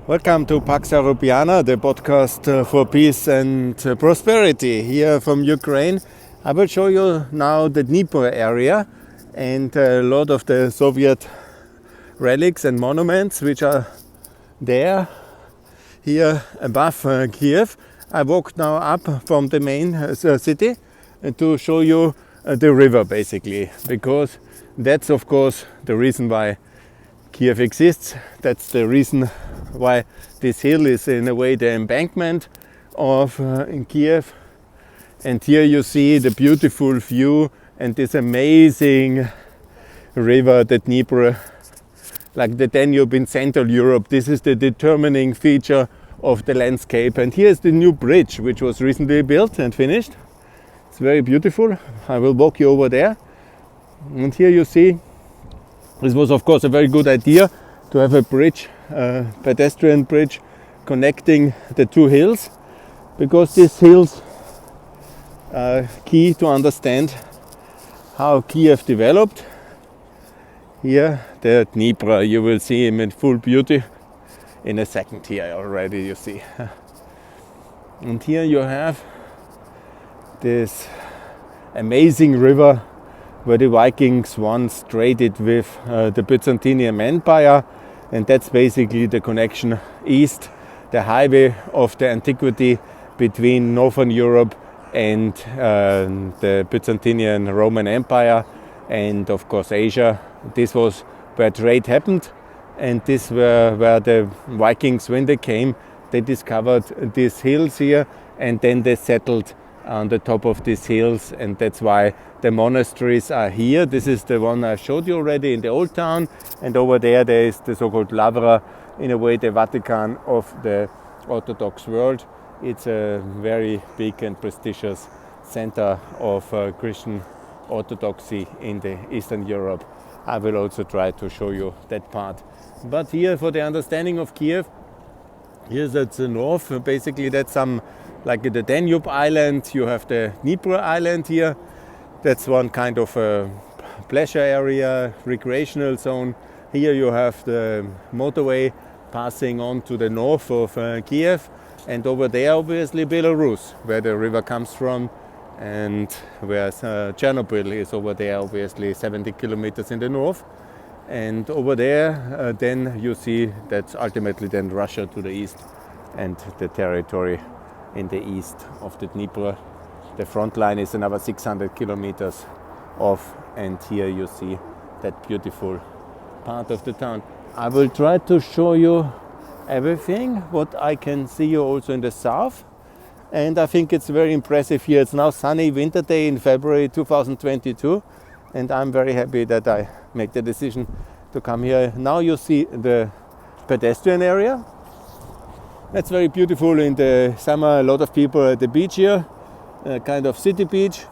Welcome to Pax Europiana, the podcast for peace and prosperity here from Ukraine. I will show you now the Dnieper area and a lot of the Soviet relics and monuments which are there here above Kyiv. I walked now up from the main city to show you the river basically, because that's of course the reason why Kyiv exists. That's the reason why this hill is in a way the embankment of in Kyiv. And here you see the beautiful view and this amazing river, the Dnieper, like the Danube in Central Europe. This is the determining feature of the landscape. And here's the new bridge which was recently built and finished. It's very beautiful. I will walk you over there. And here you see, this was of course a very good idea to have a bridge, pedestrian bridge connecting the two hills, because these hills are key to understand how Kyiv developed. Here the Dnieper, you will see him in full beauty in a second here already, you see. And here you have this amazing river where the Vikings once traded with the Byzantine Empire, and that's basically the connection east, the highway of the antiquity between Northern Europe and the Byzantine Roman Empire and of course Asia. This was where trade happened, and this were where the Vikings, when they came, they discovered these hills here and then they settled on the top of these hills, and that's why the monasteries are here. This is the one I showed you already in the old town, and over there is the so-called Lavra, in a way the Vatican of the Orthodox world. It's a very big and prestigious center of Christian Orthodoxy in the Eastern Europe. I will also try to show you that part. But here, for the understanding of Kyiv, here's at the north, basically that's some like the Danube island. You have the Dnieper island here. That's one kind of a pleasure area, recreational zone. Here you have the motorway passing on to the north of Kyiv, and over there obviously Belarus, where the river comes from, and where Chernobyl is over there, obviously 70 kilometers in the north. And over there then you see that's ultimately then Russia to the east and the territory in the east of the Dnieper. The front line is another 600 kilometers off, and here you see that beautiful part of the town. I will try to show you everything what I can see you also in the south, and I think it's very impressive here. It's now sunny winter day in February 2022, and I'm very happy that I make the decision to come here. Now you see the pedestrian area. That's very beautiful. In the summer a lot of people at the beach here, kind of city beach,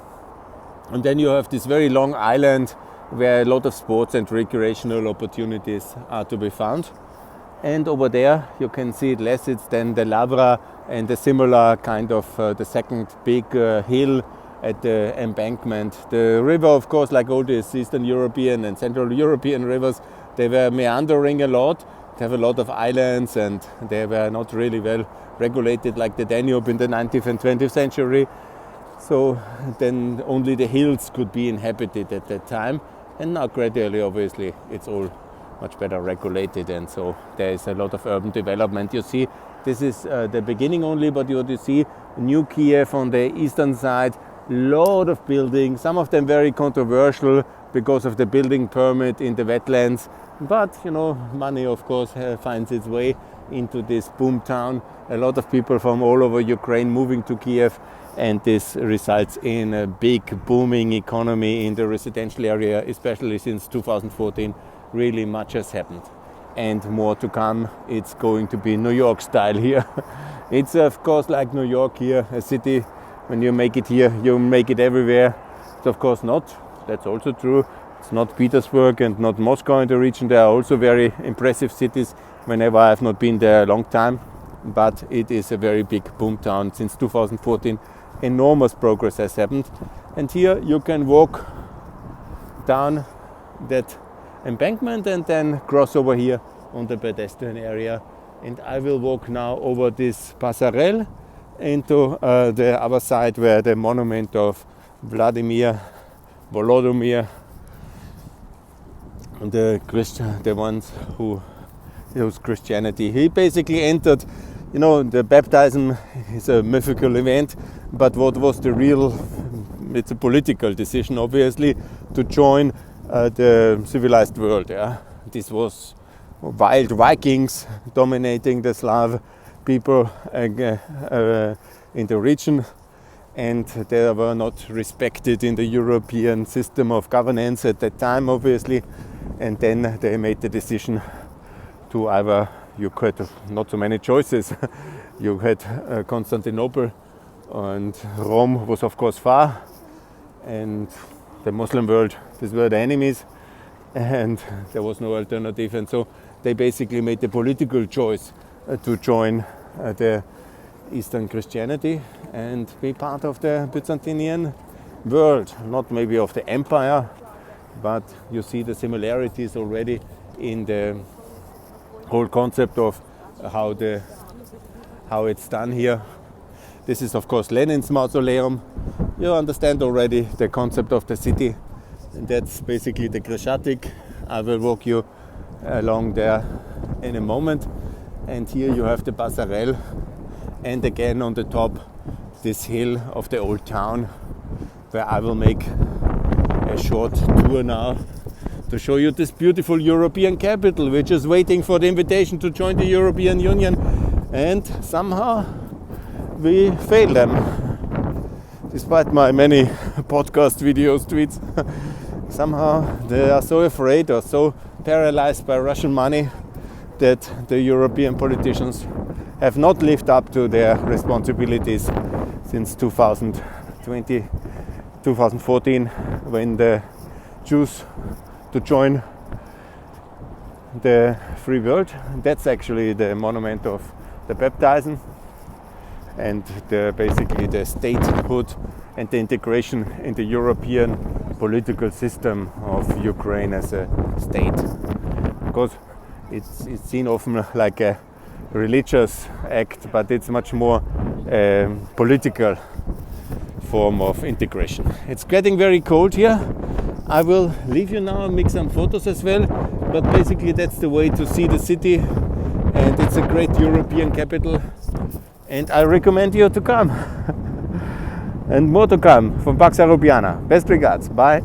and then you have this very long island where a lot of sports and recreational opportunities are to be found. And over there you can see it less, it's then the Lavra and the similar kind of the second big hill at the embankment. The river, of course, like all these Eastern European and Central European rivers, they were meandering a lot. They have a lot of islands and they were not really well regulated like the Danube in the 19th and 20th century. So then only the hills could be inhabited at that time, and now gradually obviously it's all much better regulated, and so there is a lot of urban development. You see, this is the beginning only, but you see New Kyiv on the eastern side, lot of buildings, some of them very controversial because of the building permit in the wetlands, but you know, money of course finds its way into this boom town. A lot of people from all over Ukraine moving to Kyiv, and this results in a big booming economy in the residential area, especially since 2014. Really much has happened, and more to come. It's going to be New York style here. It's of course like New York here, a city, when you make it here, you make it everywhere. It's of course not, that's also true. It's not Petersburg and not Moscow in the region. There are also very impressive cities whenever I have not been there a long time, but it is a very big boom town. Since 2014 enormous progress has happened, and here you can walk down that embankment and then cross over here on the pedestrian area And I will walk now over this passerelle into the other side where the monument of Volodymyr, the ones who use Christianity. He basically entered, the baptism is a mythical event, but what was the real, it's a political decision obviously, to join the civilized world. Yeah? This was wild Vikings dominating the Slav people in the region, and they were not respected in the European system of governance at that time obviously, and then they made the decision to either, you could have not so many choices, you had Constantinople, and Rome was of course far, and the Muslim world, these were the enemies, and there was no alternative, and so they basically made the political choice to join the Eastern Christianity and be part of the Byzantinian world, not maybe of the empire, but you see the similarities already in the whole concept of how it's done here. This is of course Lenin's mausoleum. You understand already the concept of the city, and that's basically the Kreshatik. I will walk you along there in a moment, and here you have the passerelle, and again on the top this hill of the old town, where I will make a short tour now to show you this beautiful European capital, which is waiting for the invitation to join the European Union, and somehow we fail them, despite my many podcast videos, tweets. Somehow they are so afraid or so paralyzed by Russian money that the European politicians have not lived up to their responsibilities since 2014, when the Jews to join the free world. That's actually the monument of the baptism and basically the statehood and the integration in the European political system of Ukraine as a state. Because it's seen often like a religious act, but it's much more political form of integration. It's getting very cold here. I will leave you now and make some photos as well, but basically that's the way to see the city, and it's a great European capital, and I recommend you to come. And more to come from Pax Europiana. Best regards. Bye.